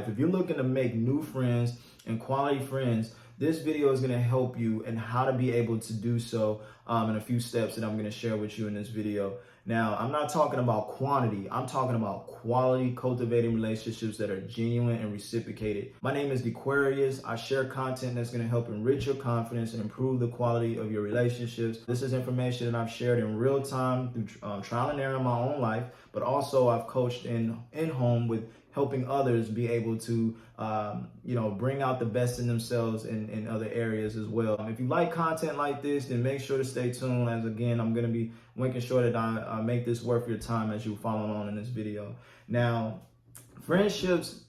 life. If you're looking to make new friends and quality friends, this video is going to help you in how to be able to do so in a few steps that I'm going to share with you in this video. Now, I'm not talking about quantity. I'm talking about quality, cultivating relationships that are genuine and reciprocated. My name is Aquarius. I share content that's going to help enrich your confidence and improve the quality of your relationships. This is information that I've shared in real time through trial and error in my own life, but also I've coached in home with helping others be able to, bring out the best in themselves in other areas as well. If you like content like this, then make sure to stay tuned, as again, I'm going to be making sure that I make this worth your time as you follow on in this video. Now, friendships,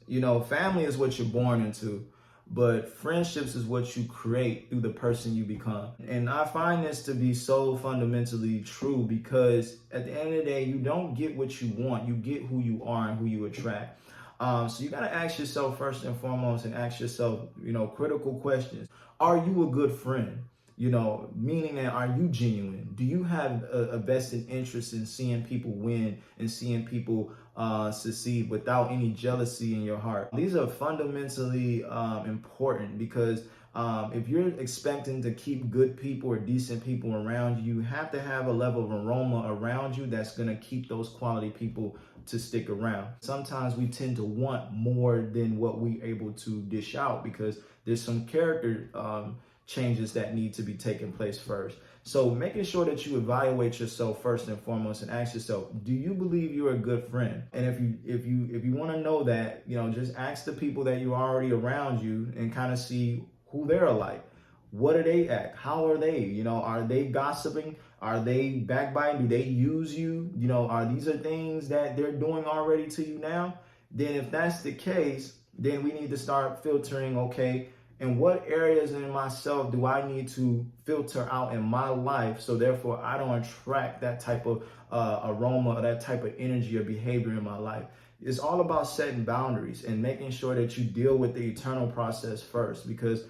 family is what you're born into, but friendships is what you create through the person you become. And I find this to be so fundamentally true because at the end of the day, you don't get what you want, you get who you are and who you attract. So you got to ask yourself first and foremost and ask yourself, critical questions. Are you a good friend? Meaning that are you genuine? Do you have a vested interest in seeing people win and seeing people succeed without any jealousy in your heart? These are fundamentally important because if you're expecting to keep good people or decent people around you, you have to have a level of aroma around you that's going to keep those quality people to stick around. Sometimes we tend to want more than what we're able to dish out because there's some character changes that need to be taking place first. So making sure that you evaluate yourself first and foremost and ask yourself, do you believe you're a good friend? And if you want to know that, just ask the people that you already around you and kind of see who they're like. What do they act? How are they? Are they gossiping? Are they backbiting? Do they use you? Are these are things that they're doing already to you now? Then if that's the case, then we need to start filtering, okay, in what areas in myself do I need to filter out in my life so therefore I don't attract that type of aroma or that type of energy or behavior in my life. It's all about setting boundaries and making sure that you deal with the eternal process first, because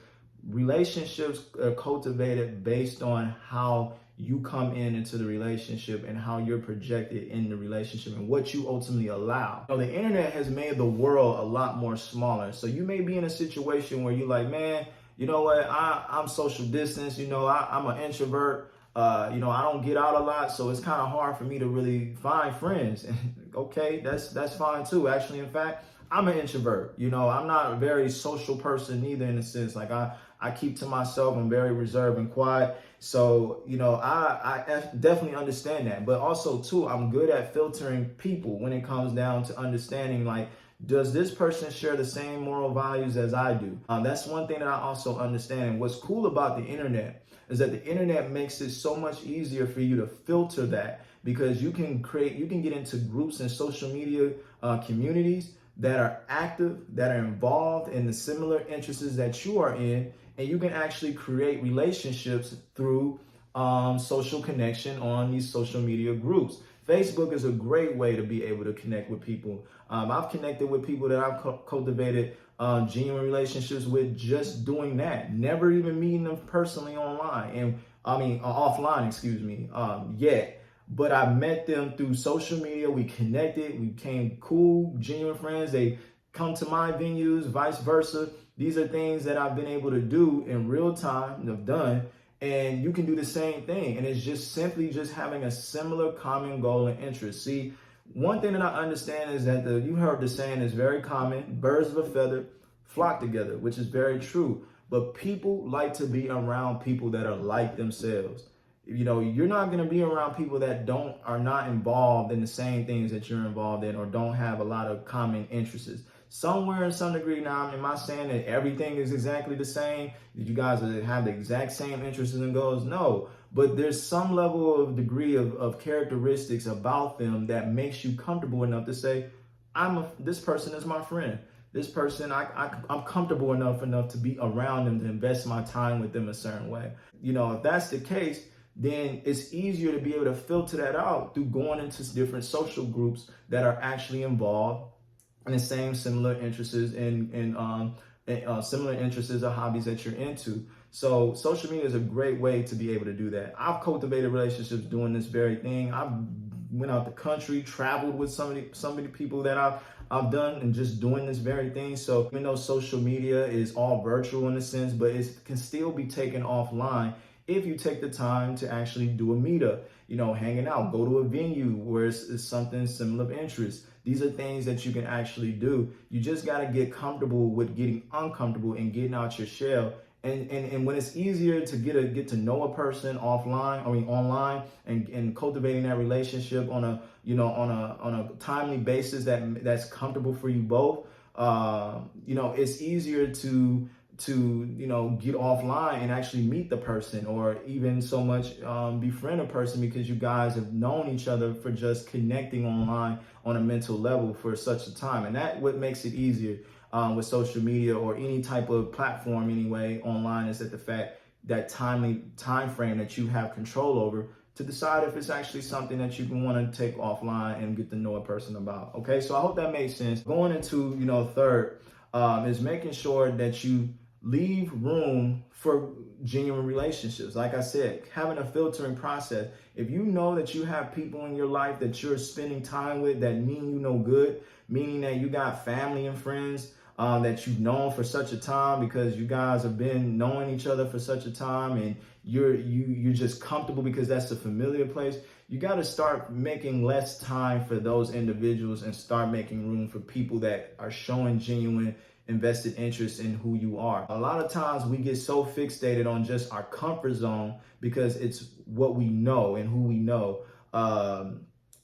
relationships are cultivated based on how you come into the relationship and how you're projected in the relationship and what you ultimately allow. The internet has made the world a lot more smaller. So you may be in a situation where you're like, man, you know what? I'm social distance. I'm an introvert. I don't get out a lot, so it's kind of hard for me to really find friends. Okay, that's fine too. Actually, in fact, I'm an introvert. I'm not a very social person either, in a sense. Like I keep to myself. I'm very reserved and quiet. So, I definitely understand that. But also, too, I'm good at filtering people when it comes down to understanding, like, does this person share the same moral values as I do? That's one thing that I also understand. And what's cool about the internet is that the internet makes it so much easier for you to filter that, because you can get into groups and social media communities that are active, that are involved in the similar interests that you are in, and you can actually create relationships through social connection on these social media groups. Facebook is a great way to be able to connect with people. I've connected with people that I've cultivated genuine relationships with just doing that, never even meeting them personally online, yet. But I met them through social media. We connected, we became cool, genuine friends. They come to my venues, vice versa. These are things that I've been able to do in real time and have done. And you can do the same thing. And it's just simply just having a similar common goal and interest. See, one thing that I understand is that you heard the saying is very common: birds of a feather flock together, which is very true. But people like to be around people that are like themselves. You're not going to be around people that are not involved in the same things that you're involved in or don't have a lot of common interests. Somewhere in some degree, now, am I saying that everything is exactly the same? Did you guys have the exact same interests and goals? No, but there's some level of degree of characteristics about them that makes you comfortable enough to say, this person is my friend. This person, I'm comfortable enough to be around them, to invest my time with them a certain way. If that's the case, then it's easier to be able to filter that out through going into different social groups that are actually involved in the same similar interests and similar interests or hobbies that you're into. So social media is a great way to be able to do that. I've cultivated relationships doing this very thing. I've went out the country, traveled with some of the people that I've done in just doing this very thing. So even though social media is all virtual in a sense, but it can still be taken offline if you take the time to actually do a meetup, hanging out, go to a venue where it's something similar of interest. These are things that you can actually do. You just got to get comfortable with getting uncomfortable and getting out your shell. And when it's easier to get to know a person online and cultivating that relationship on a timely basis that's comfortable for you both, it's easier to get offline and actually meet the person, or even so much befriend a person, because you guys have known each other for just connecting online on a mental level for such a time. And that what makes it easier with social media or any type of platform anyway online, is that the fact that time frame that you have control over to decide if it's actually something that you can want to take offline and get to know a person about. Okay, so I hope that makes sense. Going into third is making sure that you leave room for genuine relationships. Like I said, having a filtering process. If you know that you have people in your life that you're spending time with that mean you no good, meaning that you got family and friends that you've known for such a time, because you guys have been knowing each other for such a time, and you're just comfortable because that's a familiar place, you got to start making less time for those individuals and start making room for people that are showing genuine invested interest in who you are. A lot of times we get so fixated on just our comfort zone because it's what we know and who we know.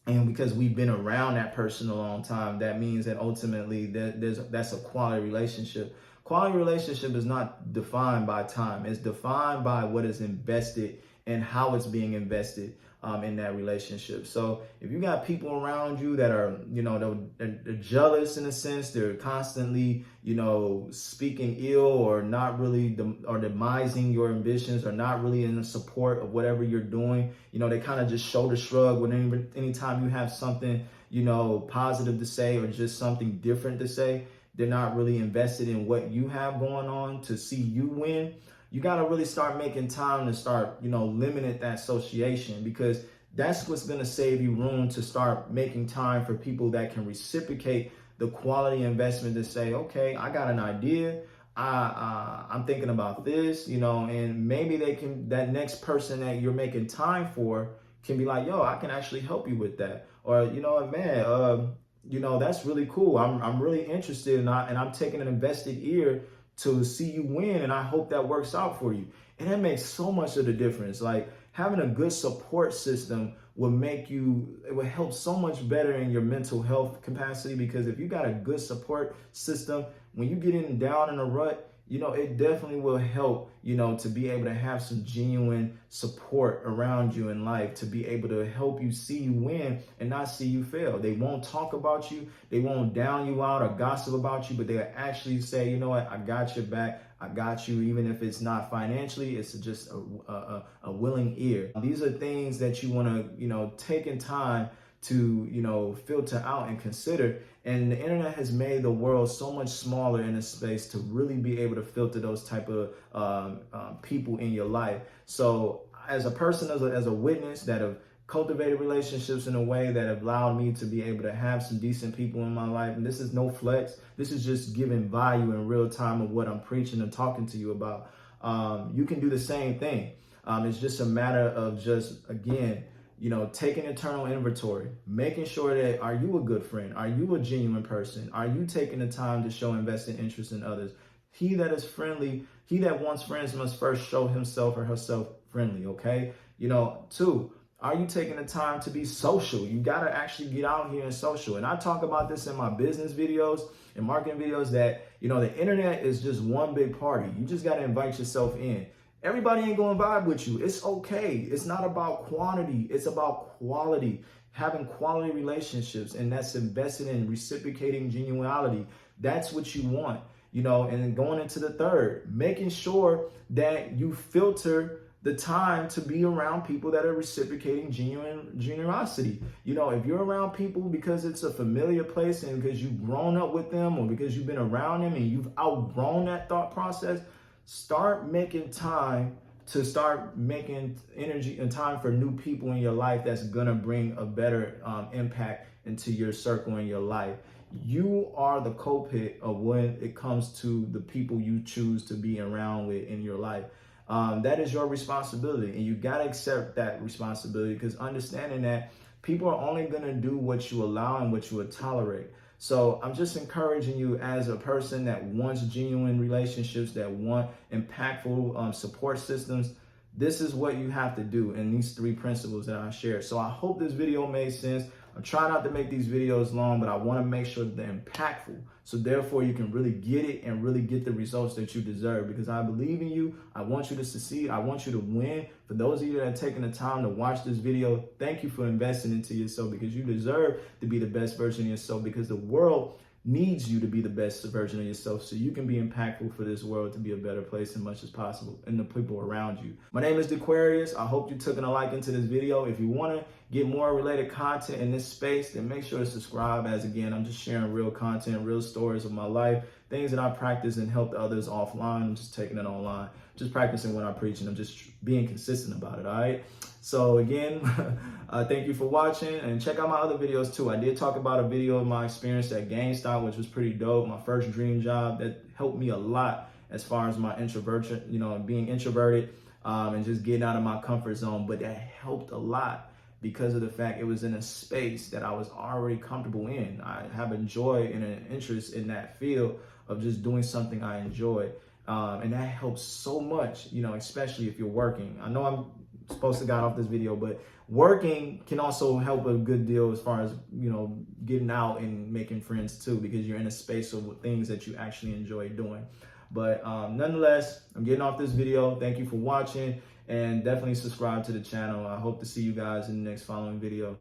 And because we've been around that person a long time, that means that ultimately that's a quality relationship. Quality relationship is not defined by time. It's defined by what is invested and how it's being invested in that relationship. So if you got people around you that are, they're jealous in a sense, they're constantly, speaking ill or not really, or demising your ambitions, or not really in the support of whatever you're doing, they kind of just shoulder shrug when anytime you have something, positive to say or just something different to say. They're not really invested in what you have going on to see you win. You got to really start making time to start, limiting that association, because that's what's going to save you room to start making time for people that can reciprocate the quality investment to say, okay, I got an idea. I'm thinking about this, and maybe that next person that you're making time for can be like, yo, I can actually help you with that. Or, man, that's really cool. I'm really interested, and I'm taking an invested ear to see you win, and I hope that works out for you. And that makes so much of the difference. Like, having a good support system it will help so much better in your mental health capacity, because if you got a good support system, when you get down in a rut, it definitely will help, to be able to have some genuine support around you in life, to be able to help you see you win and not see you fail. They won't talk about you. They won't down you out or gossip about you, but they'll actually say, you know what, I got your back. I got you. Even if it's not financially, it's just a willing ear. These are things that you want to, take in time to, filter out and consider. And the internet has made the world so much smaller in a space to really be able to filter those type of people in your life. So as a person, as a witness that have cultivated relationships in a way that have allowed me to be able to have some decent people in my life, and this is no flex, this is just giving value in real time of what I'm preaching and talking to you about. You can do the same thing. It's just a matter of just, again, taking internal inventory, making sure that, are you a good friend? Are you a genuine person? Are you taking the time to show invested interest in others? He that is friendly, he that wants friends must first show himself or herself friendly, okay? 2, are you taking the time to be social? You got to actually get out here and social. And I talk about this in my business videos and marketing videos that, the internet is just one big party. You just got to invite yourself in. Everybody ain't going to vibe with you. It's okay. It's not about quantity. It's about quality. Having quality relationships, and that's invested in reciprocating genuality. That's what you want, and then going into the third, making sure that you filter the time to be around people that are reciprocating generosity. If you're around people because it's a familiar place and because you've grown up with them, or because you've been around them and you've outgrown that thought process, start making time to start making energy and time for new people in your life that's going to bring a better impact into your circle in your life. You are the culprit of when it comes to the people you choose to be around with in your life. That is your responsibility, and you got to accept that responsibility, because understanding that people are only going to do what you allow and what you would tolerate. So I'm just encouraging you, as a person that wants genuine relationships, that want impactful support systems. This is what you have to do in these 3 principles that I shared. So I hope this video made sense. I'm trying not to make these videos long, but I want to make sure that they're impactful. So therefore you can really get it and really get the results that you deserve, because I believe in you. I want you to succeed. I want you to win. For those of you that are taking the time to watch this video, thank you for investing into yourself, because you deserve to be the best version of yourself, because the world needs you to be the best version of yourself, so you can be impactful for this world to be a better place as much as possible, and the people around you. My name is Aquarius. I hope you took a like into this video. If you want to get more related content in this space, then make sure to subscribe, as again, I'm just sharing real content, real stories of my life, things that I practice and help others offline. I'm just taking it online, just practicing what I preach, and I'm just being consistent about it. All right. So again, thank you for watching, and check out my other videos too. I did talk about a video of my experience at GameStop, which was pretty dope. My first dream job that helped me a lot as far as my introversion, being introverted, and just getting out of my comfort zone. But that helped a lot because of the fact it was in a space that I was already comfortable in. I have a joy and an interest in that field of just doing something I enjoy. And that helps so much, especially if you're working. I know I'm supposed to got off this video, but working can also help a good deal as far as, getting out and making friends too, because you're in a space of things that you actually enjoy doing. But nonetheless, I'm getting off this video. Thank you for watching, and definitely subscribe to the channel. I hope to see you guys in the next following video.